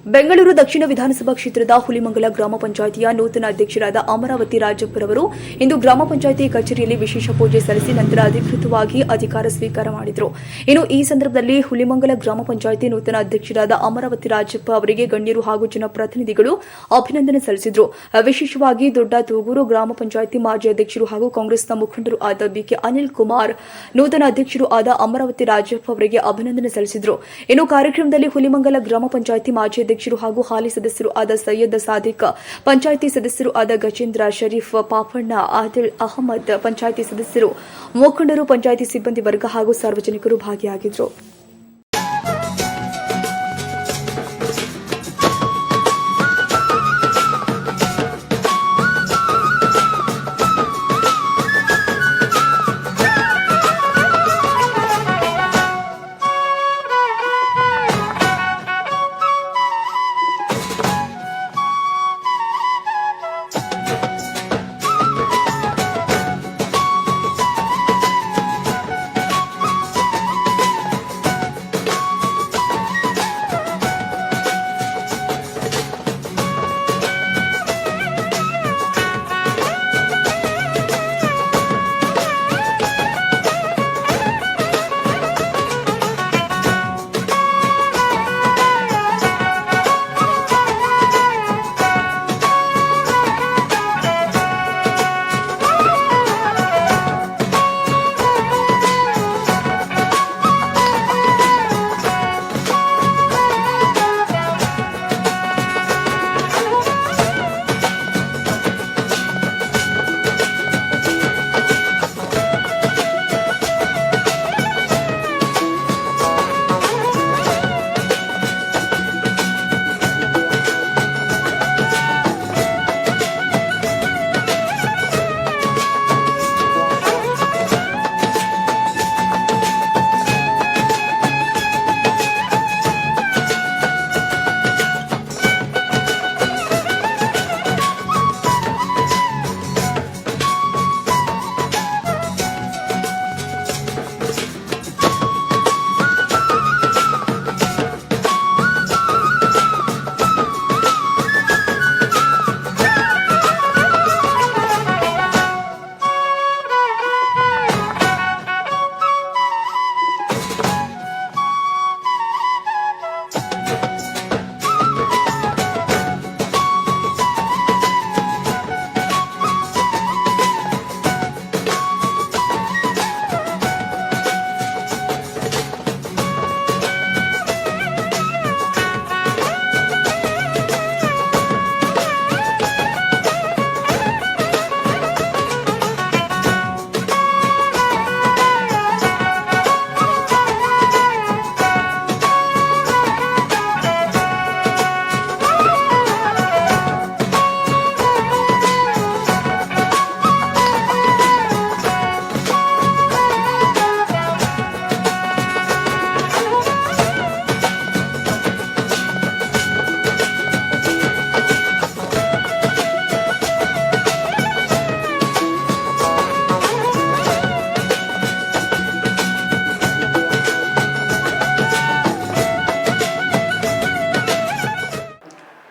ಬೆಂಗಳೂರು ದಕ್ಷಿಣ ವಿಧಾನಸಭಾ ಕ್ಷೇತ್ರದ ಹುಲಿಮಂಗಲ ಗ್ರಾಮ ಪಂಚಾಯಿತಿಯ ನೂತನ ಅಧ್ಯಕ್ಷರಾದ ಅಮರಾವತಿ ರಾಜಪ್ಪರವರು ಇಂದು ಗ್ರಾಮ ಪಂಚಾಯಿತಿ ಕಚೇರಿಯಲ್ಲಿ ವಿಶೇಷ ಪೂಜೆ ಸಲ್ಲಿಸಿ ನಂತರ ಅಧಿಕೃತವಾಗಿ ಅಧಿಕಾರ ಸ್ವೀಕಾರ ಮಾಡಿದರು. ಇನ್ನು ಈ ಸಂದರ್ಭದಲ್ಲಿ ಹುಲಿಮಂಗಲ ಗ್ರಾಮ ಪಂಚಾಯಿತಿ ನೂತನ ಅಧ್ಯಕ್ಷರಾದ ಅಮರಾವತಿ ರಾಜಪ್ಪ ಅವರಿಗೆ ಗಣ್ಯರು ಹಾಗೂ ಜನಪ್ರತಿನಿಧಿಗಳು ಅಭಿನಂದನೆ ಸಲ್ಲಿಸಿದರು. ವಿಶೇಷವಾಗಿ ದೊಡ್ಡ ತೂಗೂರು ಗ್ರಾಮ ಪಂಚಾಯಿತಿ ಮಾಜಿ ಅಧ್ಯಕ್ಷರು ಹಾಗೂ ಕಾಂಗ್ರೆಸ್ನ ಮುಖಂಡರು ಆದ ಬಿಕೆ ಅನಿಲ್ ಕುಮಾರ್ ನೂತನ ಅಧ್ಯಕ್ಷರು ಆದ ಅಮರಾವತಿ ರಾಜಪ್ಪ ಅವರಿಗೆ ಅಭಿನಂದನೆ ಸಲ್ಲಿಸಿದರು. ಇನ್ನು ಕಾರ್ಯಕ್ರಮದಲ್ಲಿ ಹುಲಿಮಂಗಲ ಗ್ರಾಮ ಪಂಚಾಯಿತಿ ಮಾಜಿ ಅಧ್ಯಕ್ಷರು ಹಾಗೂ ಹಾಲಿ ಸದಸ್ಯರು ಆದ ಸೈಯದ್ ಸಾದಿಕ್, ಪಂಚಾಯಿತಿ ಸದಸ್ಯರು ಆದ ಗಜೇಂದ್ರ, ಶರೀಫ್, ಪಾಪಣ್ಣ, ಆದಿಲ್ ಅಹಮದ್, ಪಂಚಾಯಿತಿ ಸದಸ್ಯರು, ಮುಖಂಡರು, ಪಂಚಾಯಿತಿ ಸಿಬ್ಬಂದಿ ವರ್ಗ ಹಾಗೂ ಸಾರ್ವಜನಿಕರು ಭಾಗಿಯಾಗಿದ್ದರು.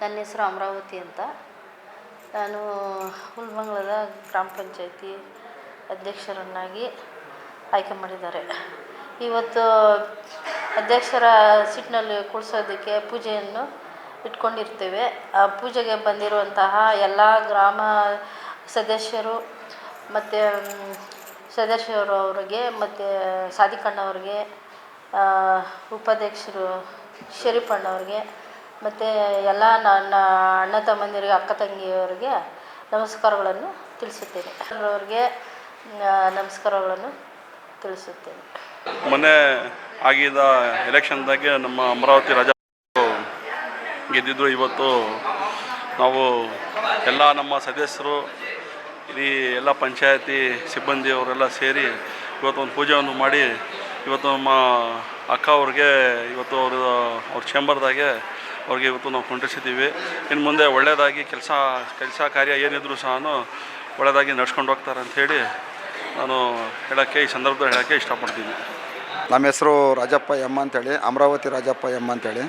ನನ್ನ ಹೆಸರು ಅಮರಾವತಿ ಅಂತ. ನಾನು ಹುಲಿಮಂಗಲದ ಗ್ರಾಮ ಪಂಚಾಯಿತಿ ಅಧ್ಯಕ್ಷರನ್ನಾಗಿ ಆಯ್ಕೆ ಮಾಡಿದ್ದಾರೆ. ಇವತ್ತು ಅಧ್ಯಕ್ಷರ ಸೀಟ್ನಲ್ಲಿ ಕೂರಿಸೋದಕ್ಕೆ ಪೂಜೆಯನ್ನು ಇಟ್ಕೊಂಡಿರ್ತೇವೆ. ಆ ಪೂಜೆಗೆ ಬಂದಿರುವಂತಹ ಎಲ್ಲ ಗ್ರಾಮ ಸದಸ್ಯರು ಮತ್ತು ಅವರಿಗೆ ಮತ್ತು ಸಾದಿಕಣ್ಣವ್ರಿಗೆ, ಉಪಾಧ್ಯಕ್ಷರು ಶರೀಫಣ್ಣವ್ರಿಗೆ ಮತ್ತು ಎಲ್ಲ ನನ್ನ ಅಣ್ಣ ತಮ್ಮಂದಿರಿಗೆ, ಅಕ್ಕ ತಂಗಿಯವರಿಗೆ ನಮಸ್ಕಾರಗಳನ್ನು ತಿಳಿಸುತ್ತೇನೆ. ಅವರಿಗೆ ನಮಸ್ಕಾರಗಳನ್ನು ತಿಳಿಸುತ್ತೇನೆ. ಮೊನ್ನೆ ಆಗಿದ್ದ ಎಲೆಕ್ಷನ್ದಾಗೆ ನಮ್ಮ ಅಮರಾವತಿ ರಾಜ ಗೆದ್ದಿದ್ರು. ಇವತ್ತು ನಾವು ಎಲ್ಲ ನಮ್ಮ ಸದಸ್ಯರು, ಇಡೀ ಎಲ್ಲ ಪಂಚಾಯತಿ ಸಿಬ್ಬಂದಿಯವರೆಲ್ಲ ಸೇರಿ ಇವತ್ತು ಒಂದು ಪೂಜೆಯನ್ನು ಮಾಡಿ ಇವತ್ತು ನಮ್ಮ ಅಕ್ಕ ಅವ್ರಿಗೆ ಇವತ್ತು ಅವ್ರ ಚೇಂಬರ್ದಾಗೆ ಅವ್ರಿಗೆ ಇವತ್ತು ನಾವು ಕೊಂಡಿಸಿದ್ದೀವಿ. ಇನ್ನು ಮುಂದೆ ಒಳ್ಳೆಯದಾಗಿ ಕೆಲಸ ಕಾರ್ಯ ಏನಿದ್ರು ಸಹ ಒಳ್ಳೆಯದಾಗಿ ನಡ್ಸ್ಕೊಂಡು ಹೋಗ್ತಾರೆ ಅಂಥೇಳಿ ನಾನು ಈ ಸಂದರ್ಭದಲ್ಲಿ ಹೇಳೋಕ್ಕೆ ಇಷ್ಟಪಡ್ತೀನಿ. ನಮ್ಮ ಹೆಸರು ರಾಜಪ್ಪ ಎಮ್ ಅಂತೇಳಿ, ಅಮರಾವತಿ ರಾಜಪ್ಪ ಎಮ್ ಅಂತೇಳಿ.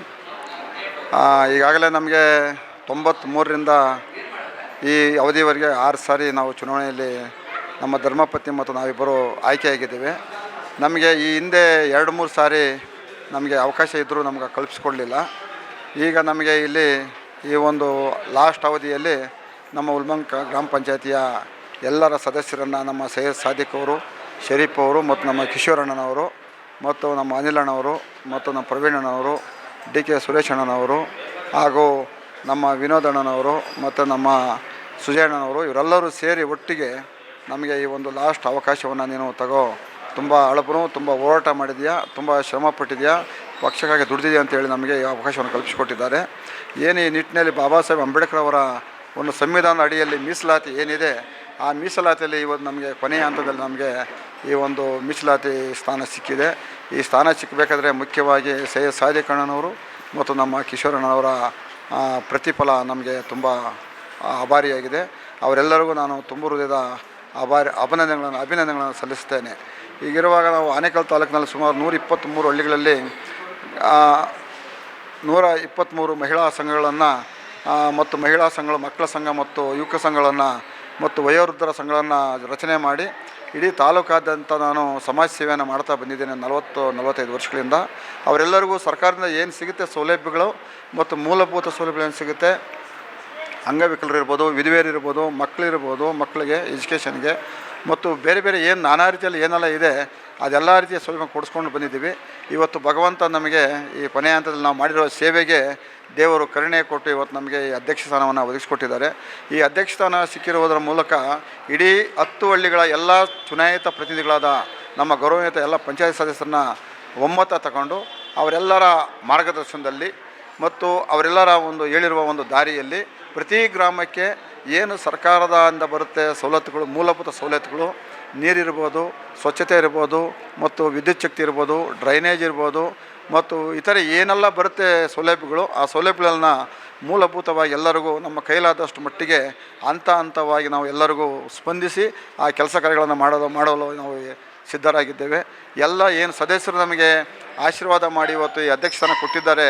ಈಗಾಗಲೇ ನಮಗೆ 93ರಿಂದ ಈ ಅವಧಿವರೆಗೆ 6 ಸಾರಿ ನಾವು ಚುನಾವಣೆಯಲ್ಲಿ ನಮ್ಮ ಧರ್ಮಪತ್ನಿ ಮತ್ತು ನಾವಿಬ್ಬರು ಆಯ್ಕೆಯಾಗಿದ್ದೇವೆ. ನಮಗೆ ಈ ಹಿಂದೆ 2-3 ಸಾರಿ ನಮಗೆ ಅವಕಾಶ ಇದ್ದರೂ ನಮಗೆ ಕಲ್ಪಿಸ್ಕೊಡ್ಲಿಲ್ಲ. ಈಗ ನಮಗೆ ಇಲ್ಲಿ ಈ ಒಂದು ಲಾಸ್ಟ್ ಅವಧಿಯಲ್ಲಿ ನಮ್ಮ ಹುಲ್ಮಂಗ್ ಗ್ರಾಮ ಪಂಚಾಯತಿಯ ಎಲ್ಲರ ಸದಸ್ಯರನ್ನು ನಮ್ಮ ಸೈಯದ್ ಸಾದಿಕ್ ಅವರು, ಶರೀಫ್ ಅವರು ಮತ್ತು ನಮ್ಮ ಕಿಶೋರಣ್ಣನವರು ಮತ್ತು ನಮ್ಮ ಅನಿಲಣ್ಣವರು ಮತ್ತು ನಮ್ಮ ಪ್ರವೀಣಣ್ಣವರು, DK ಸುರೇಶ್ ಅಣ್ಣನವರು ಹಾಗೂ ನಮ್ಮ ವಿನೋದಣ್ಣನವರು ಮತ್ತು ನಮ್ಮ ಸುಜಯಣ್ಣನವರು ಇವರೆಲ್ಲರೂ ಸೇರಿ ಒಟ್ಟಿಗೆ ನಮಗೆ ಈ ಒಂದು ಲಾಸ್ಟ್ ಅವಕಾಶವನ್ನು ನೀನು ತಗೋ, ತುಂಬ ಹಳಬರು, ತುಂಬ ಹೋರಾಟ ಮಾಡಿದೆಯಾ, ತುಂಬ ಶ್ರಮ ಪಟ್ಟಿದೆಯಾ, ಪಕ್ಷಕ್ಕಾಗಿ ದುಡಿದಿದೆಯಾ ಅಂತೇಳಿ ನಮಗೆ ಈ ಅವಕಾಶವನ್ನು ಕಲ್ಪಿಸಿಕೊಟ್ಟಿದ್ದಾರೆ. ಏನು ಈ ನಿಟ್ಟಿನಲ್ಲಿ ಬಾಬಾ ಸಾಹೇಬ್ ಅಂಬೇಡ್ಕರ್ ಅವರ ಒಂದು ಸಂವಿಧಾನದ ಅಡಿಯಲ್ಲಿ ಮೀಸಲಾತಿ ಏನಿದೆ, ಆ ಮೀಸಲಾತಿಯಲ್ಲಿ ಇವತ್ತು ನಮಗೆ ಕೊನೆಯ ಹಂತದಲ್ಲಿ ನಮಗೆ ಈ ಒಂದು ಮೀಸಲಾತಿ ಸ್ಥಾನ ಸಿಕ್ಕಿದೆ. ಈ ಸ್ಥಾನ ಸಿಕ್ಕಬೇಕಾದ್ರೆ ಮುಖ್ಯವಾಗಿ ಸೈಯದ್ ಸಾದಿಕ್ ಅಣ್ಣನವರು ಮತ್ತು ನಮ್ಮ ಕಿಶೋರಣ್ಣನವರ ಪ್ರತಿಫಲ ನಮಗೆ ತುಂಬ ಆಭಾರಿಯಾಗಿದೆ. ಅವರೆಲ್ಲರಿಗೂ ನಾನು ತುಂಬ ಹೃದಯದ ಅಭಿನಂದನೆಗಳನ್ನು ಸಲ್ಲಿಸ್ತೇನೆ. ಈಗಿರುವಾಗ ನಾವು ಆನೇಕಲ್ ತಾಲೂಕಿನಲ್ಲಿ ಸುಮಾರು 123 ಹಳ್ಳಿಗಳಲ್ಲಿ 123 ಮಹಿಳಾ ಸಂಘಗಳನ್ನು ಮತ್ತು ಮಹಿಳಾ ಸಂಘಗಳು, ಮಕ್ಕಳ ಸಂಘ ಮತ್ತು ಯುವಕ ಸಂಘಗಳನ್ನು ಮತ್ತು ವಯೋವೃದ್ಧರ ಸಂಘಗಳನ್ನು ರಚನೆ ಮಾಡಿ ಇಡೀ ತಾಲೂಕಾದ್ಯಂತ ನಾನು ಸಮಾಜ ಸೇವೆಯನ್ನು ಮಾಡ್ತಾ ಬಂದಿದ್ದೇನೆ 40-45 ವರ್ಷಗಳಿಂದ. ಅವರೆಲ್ಲರಿಗೂ ಸರ್ಕಾರದಿಂದ ಏನು ಸಿಗುತ್ತೆ ಸೌಲಭ್ಯಗಳು ಮತ್ತು ಮೂಲಭೂತ ಸೌಲಭ್ಯಗಳು ಏನು ಸಿಗುತ್ತೆ, ಅಂಗವಿಕಲರಿರ್ಬೋದು, ವಿಧವೆಯರಿರ್ಬೋದು, ಮಕ್ಕಳಿರ್ಬೋದು, ಮಕ್ಕಳಿಗೆ ಎಜುಕೇಷನ್ಗೆ ಮತ್ತು ಬೇರೆ ಬೇರೆ ಏನು ನಾನಾ ರೀತಿಯಲ್ಲಿ ಏನೆಲ್ಲ ಇದೆ ಅದೆಲ್ಲ ರೀತಿಯ ಸೌಲಭ್ಯ ಕೊಡಿಸ್ಕೊಂಡು ಬಂದಿದ್ದೀವಿ. ಇವತ್ತು ಭಗವಂತ ನಮಗೆ ಈ ಕೊನೆಯ ಹಂತದಲ್ಲಿ ನಾವು ಮಾಡಿರೋ ಸೇವೆಗೆ ದೇವರು ಕರುಣೆ ಕೊಟ್ಟು ಇವತ್ತು ನಮಗೆ ಈ ಅಧ್ಯಕ್ಷ ಸ್ಥಾನವನ್ನು ಒದಗಿಸ್ಕೊಟ್ಟಿದ್ದಾರೆ. ಈ ಅಧ್ಯಕ್ಷ ಸ್ಥಾನ ಸಿಕ್ಕಿರುವುದರ ಮೂಲಕ ಇಡೀ 10 ಹಳ್ಳಿಗಳ ಎಲ್ಲ ಚುನಾಯಿತ ಪ್ರತಿನಿಧಿಗಳಾದ ನಮ್ಮ ಗೌರವಾನ್ವಿತ ಎಲ್ಲ ಪಂಚಾಯತ್ ಸದಸ್ಯರನ್ನ ಒಮ್ಮತ ತಗೊಂಡು ಅವರೆಲ್ಲರ ಮಾರ್ಗದರ್ಶನದಲ್ಲಿ ಮತ್ತು ಅವರೆಲ್ಲರ ಒಂದು ಹೇಳಿರುವ ಒಂದು ದಾರಿಯಲ್ಲಿ ಪ್ರತಿ ಗ್ರಾಮಕ್ಕೆ ಏನು ಸರ್ಕಾರದಿಂದ ಬರುತ್ತೆ ಸವಲತ್ತುಗಳು, ಮೂಲಭೂತ ಸವಲತ್ತುಗಳು, ನೀರಿರ್ಬೋದು, ಸ್ವಚ್ಛತೆ ಇರ್ಬೋದು ಮತ್ತು ವಿದ್ಯುತ್ ಶಕ್ತಿ ಇರ್ಬೋದು, ಡ್ರೈನೇಜ್ ಇರ್ಬೋದು ಮತ್ತು ಇತರೆ ಏನೆಲ್ಲ ಬರುತ್ತೆ ಸೌಲಭ್ಯಗಳು, ಆ ಸೌಲಭ್ಯಗಳನ್ನ ಮೂಲಭೂತವಾಗಿ ಎಲ್ಲರಿಗೂ ನಮ್ಮ ಕೈಲಾದಷ್ಟು ಮಟ್ಟಿಗೆ ಹಂತವಾಗಿ ನಾವು ಎಲ್ಲರಿಗೂ ಸ್ಪಂದಿಸಿ ಆ ಕೆಲಸ ಕಾರ್ಯಗಳನ್ನು ಮಾಡಲು ನಾವು ಸಿದ್ಧರಾಗಿದ್ದೇವೆ. ಎಲ್ಲ ಏನು ಸದಸ್ಯರು ನಮಗೆ ಆಶೀರ್ವಾದ ಮಾಡಿ ಇವತ್ತು ಈ ಅಧ್ಯಕ್ಷ ಸ್ಥಾನ ಕೊಟ್ಟಿದ್ದಾರೆ,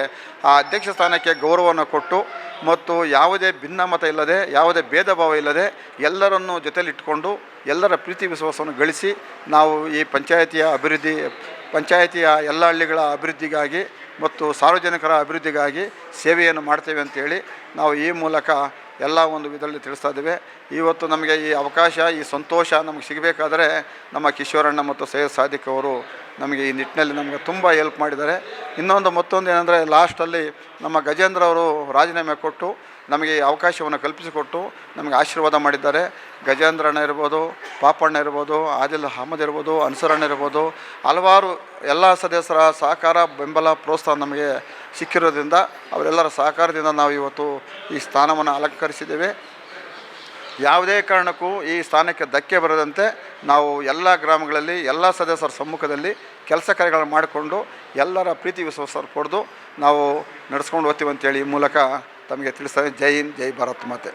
ಆ ಅಧ್ಯಕ್ಷ ಸ್ಥಾನಕ್ಕೆ ಗೌರವವನ್ನು ಕೊಟ್ಟು ಮತ್ತು ಯಾವುದೇ ಭಿನ್ನಮತ ಇಲ್ಲದೆ, ಯಾವುದೇ ಭೇದ ಭಾವ ಇಲ್ಲದೆ ಎಲ್ಲರನ್ನೂ ಜೊತೆಲಿಟ್ಕೊಂಡು ಎಲ್ಲರ ಪ್ರೀತಿ ವಿಶ್ವಾಸವನ್ನು ಗಳಿಸಿ ನಾವು ಈ ಪಂಚಾಯಿತಿಯ ಎಲ್ಲ ಹಳ್ಳಿಗಳ ಅಭಿವೃದ್ಧಿಗಾಗಿ ಮತ್ತು ಸಾರ್ವಜನಿಕರ ಅಭಿವೃದ್ಧಿಗಾಗಿ ಸೇವೆಯನ್ನು ಮಾಡ್ತೇವೆ ಅಂತೇಳಿ ನಾವು ಈ ಮೂಲಕ ಎಲ್ಲ ಒಂದು ವಿಧದಲ್ಲಿ ತಿಳಿಸ್ತಾ ಇದ್ದೇವೆ. ಇವತ್ತು ನಮಗೆ ಈ ಅವಕಾಶ, ಈ ಸಂತೋಷ ನಮಗೆ ಸಿಗಬೇಕಾದರೆ ನಮ್ಮ ಕಿಶೋರಣ್ಣ ಮತ್ತು ಸೈಯದ್ ಸಾದಿಕ್ ಅವರು ನಮಗೆ ಈ ನಿಟ್ಟಿನಲ್ಲಿ ನಮಗೆ ತುಂಬ ಹೆಲ್ಪ್ ಮಾಡಿದ್ದಾರೆ. ಮತ್ತೊಂದು ಏನಂದರೆ ಲಾಸ್ಟಲ್ಲಿ ನಮ್ಮ ಗಜೇಂದ್ರ ಅವರು ರಾಜೀನಾಮೆ ಕೊಟ್ಟು ನಮಗೆ ಈ ಅವಕಾಶವನ್ನು ಕಲ್ಪಿಸಿಕೊಟ್ಟು ನಮಗೆ ಆಶೀರ್ವಾದ ಮಾಡಿದ್ದಾರೆ. ಗಜೇಂದ್ರ ಅಣ್ಣ ಇರ್ಬೋದು, ಪಾಪಣ್ಣ ಇರ್ಬೋದು, ಆದಿಲ್ ಅಹಮದ್ ಇರ್ಬೋದು, ಅನ್ಸರಣ್ಣ ಇರ್ಬೋದು, ಹಲವಾರು ಎಲ್ಲ ಸದಸ್ಯರ ಸಹಕಾರ, ಬೆಂಬಲ, ಪ್ರೋತ್ಸಾಹ ನಮಗೆ ಸಿಕ್ಕಿರೋದ್ರಿಂದ ಅವರೆಲ್ಲರ ಸಹಕಾರದಿಂದ ನಾವು ಇವತ್ತು ಈ ಸ್ಥಾನವನ್ನು ಅಲಂಕರಿಸಿದ್ದೇವೆ. ಯಾವುದೇ ಕಾರಣಕ್ಕೂ ಈ ಸ್ಥಾನಕ್ಕೆ ಧಕ್ಕೆ ಬರದಂತೆ ನಾವು ಎಲ್ಲ ಗ್ರಾಮಗಳಲ್ಲಿ ಎಲ್ಲ ಸದಸ್ಯರ ಸಮ್ಮುಖದಲ್ಲಿ ಕೆಲಸ ಕಾರ್ಯಗಳನ್ನು ಮಾಡಿಕೊಂಡು ಎಲ್ಲರ ಪ್ರೀತಿ ವಿಶ್ವಾಸ ಪಡೆದು ನಾವು ನಡೆಸ್ಕೊಂಡು ಹೋಗ್ತೀವಿ ಅಂತೇಳಿ ಈ ಮೂಲಕ ತಮಗೆ ತಿಳಿಸ್ತೇವೆ. ಜೈ ಹಿಂದ್, ಜೈ ಭಾರತ್ ಮಾತೆ.